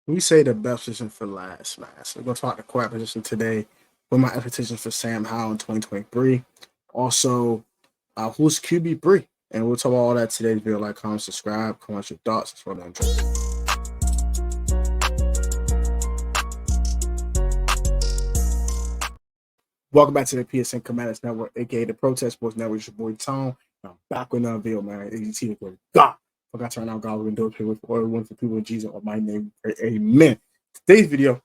We say the best position for last, man. So we're gonna talk the quarterback position today. What my expectations for Sam Howell in 2023. Also, who's QB3? And we'll talk about all that today. Video, like, comment, subscribe, comment your thoughts. That's what I'm interested in. Welcome back to the PSN Commanders Network, aka the Protest Sports Network. It's your boy Tom. I'm back with another video, man. AGT recording. God, forgot to turn out God. We're gonna do it with all wonderful people in Jesus on my name. Amen. Today's video,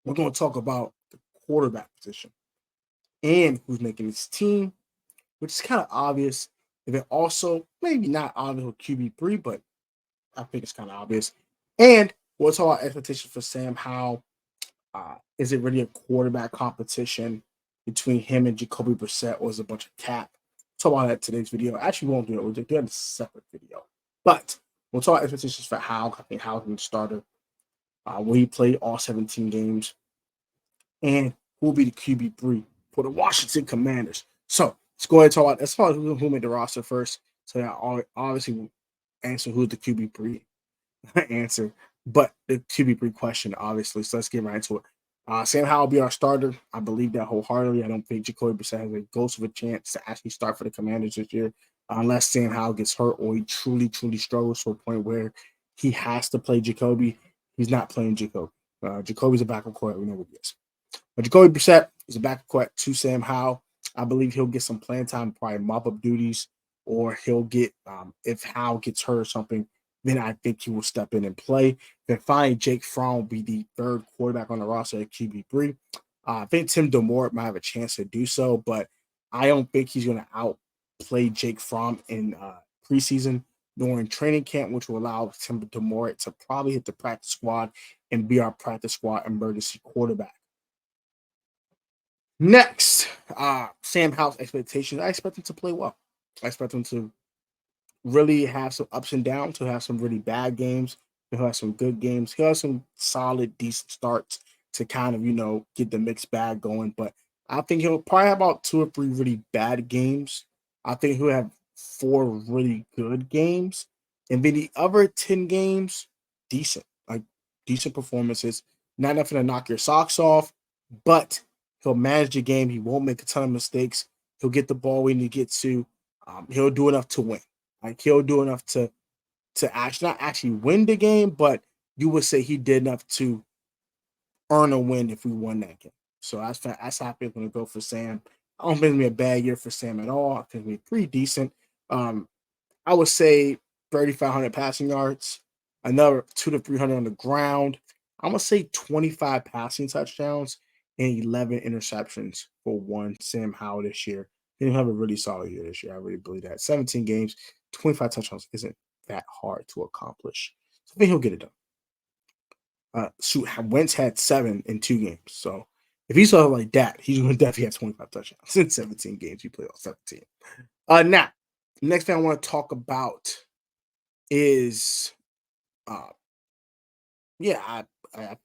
we're gonna talk about the quarterback position and who's making his team, which is kind of obvious. And then also, maybe not obvious with QB3, but I think it's kind of obvious. And we'll talk about expectations for Sam Howell. Is it really a quarterback competition between him and Jacoby Brissett, or is it a bunch of cap? We'll talk about that in today's video. Actually, we won't do it. We'll do it in a separate video. But we'll talk about expectations for Howell. I think Howell's been the starter. Will he play all 17 games? And who will be the QB3 for the Washington Commanders? So let's go ahead and talk about as far as who made the roster first. So I obviously answer who's the QB3 answer, but the QB3 question, obviously. So let's get right into it. Sam Howell will be our starter. I believe that wholeheartedly. I don't think Jacoby Brissett has a ghost of a chance to actually start for the Commanders this year, unless Sam Howell gets hurt or he truly, truly struggles to a point where he has to play Jacoby. He's not playing Jacoby. Jacoby's a backup quarterback. We know what he is. But Jacoby Brissett is a backup quarterback to Sam Howell. I believe he'll get some playing time, probably mop-up duties, or he'll get, if Howell gets hurt or something, then I think he will step in and play. Then finally, Jake Fromm will be the third quarterback on the roster at QB3. I think Tim DeMore might have a chance to do so, but I don't think he's going to outplay Jake Fromm in preseason nor in training camp, which will allow Tim DeMore to probably hit the practice squad and be our practice squad emergency quarterback. Next, Sam Howell's expectations. I expect him to play well. I expect him to really have some ups and downs. He'll have some really bad games. He'll have some good games. He'll have some solid, decent starts to kind of, get the mixed bag going. But I think he'll probably have about 2 or 3 really bad games. I think he'll have 4 really good games. And then the other 10 games, decent, like decent performances. Not enough to knock your socks off, but he'll manage the game. He won't make a ton of mistakes. He'll get the ball when he gets to. He'll do enough to win. Like he'll do enough to actually not actually win the game, but you would say he did enough to earn a win if we won that game. So that's how I'm going to go for Sam. I don't think it's gonna be a bad year for Sam at all. I think it'll be pretty decent. I would say 3,500 passing yards, another 200 to 300 on the ground. I'm gonna say 25 passing touchdowns and 11 interceptions for one Sam Howell this year. He'll have a really solid year this year. I really believe that. 17 games, 25 touchdowns isn't that hard to accomplish. So I think he'll get it done. Wentz had 7 in 2 games. So if he's something like that, he's going to definitely have 25 touchdowns in 17 games. He played all 17. Now, next thing I want to talk about is, I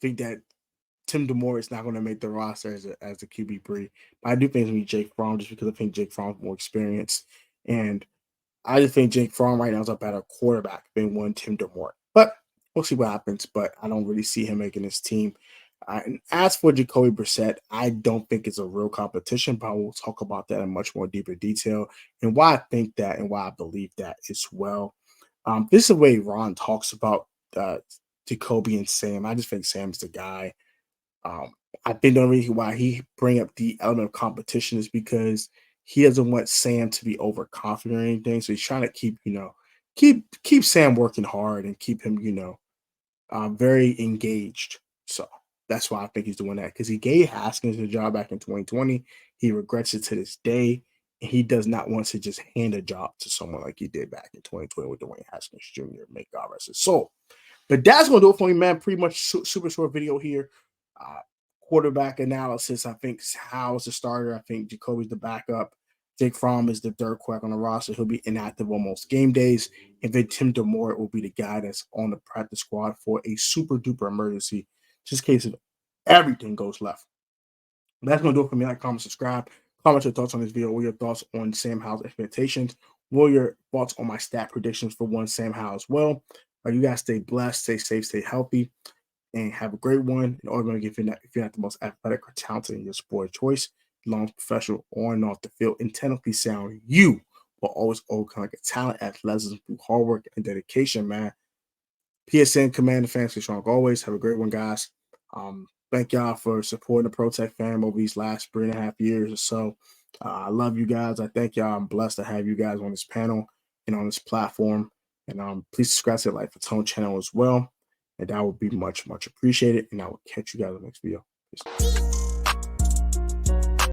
think that Tim DeMore is not going to make the roster as a QB3. But I do think it's going to be Jake Fromm just because I think Jake Fromm's more experienced. And I just think Jake Fromm right now is a better quarterback than one Tim DeMore. But we'll see what happens. But I don't really see him making his team. And as for Jacoby Brissett, I don't think it's a real competition, but we'll talk about that in much more deeper detail and why I think that and why I believe that as well. This is the way Ron talks about Jacoby and Sam. I just think Sam's the guy. I think the only reason why he bring up the element of competition is because he doesn't want Sam to be overconfident or anything. So he's trying to keep Sam working hard and keep him, very engaged. So that's why I think he's doing that because he gave Haskins the job back in 2020. He regrets it to this day. And he does not want to just hand a job to someone like he did back in 2020 with Dwayne Haskins Jr. May God rest his soul. But that's going to do it for me, man. Pretty much super short video here. Quarterback analysis. I think Howell's the starter. I think Jacoby's the backup. Jake Fromm is the third quarterback on the roster. He'll be inactive on most game days. And then Tim DeMore will be the guy that's on the practice squad for a super duper emergency, just in case if everything goes left. That's going to do it for me. Like, comment, subscribe. Comment your thoughts on this video. What are your thoughts on Sam Howell's expectations? What are your thoughts on my stat predictions for one Sam Howell as well? You guys stay blessed, stay safe, stay healthy. and have a great one. And ultimately, if you're not the most athletic or talented in your sport of choice, long professional on and off the field, and technically sound, you will always overcome like a talent, athleticism through hard work and dedication, man. PSN Commander fans, stay strong always. Have a great one, guys. Thank y'all for supporting the ProTech fam over these last 3.5 years or so. I love you guys. I thank y'all. I'm blessed to have you guys on this panel and on this platform. And please subscribe to the Life of Tone channel as well. And that would be much, much appreciated. And I will catch you guys in the next video. Peace.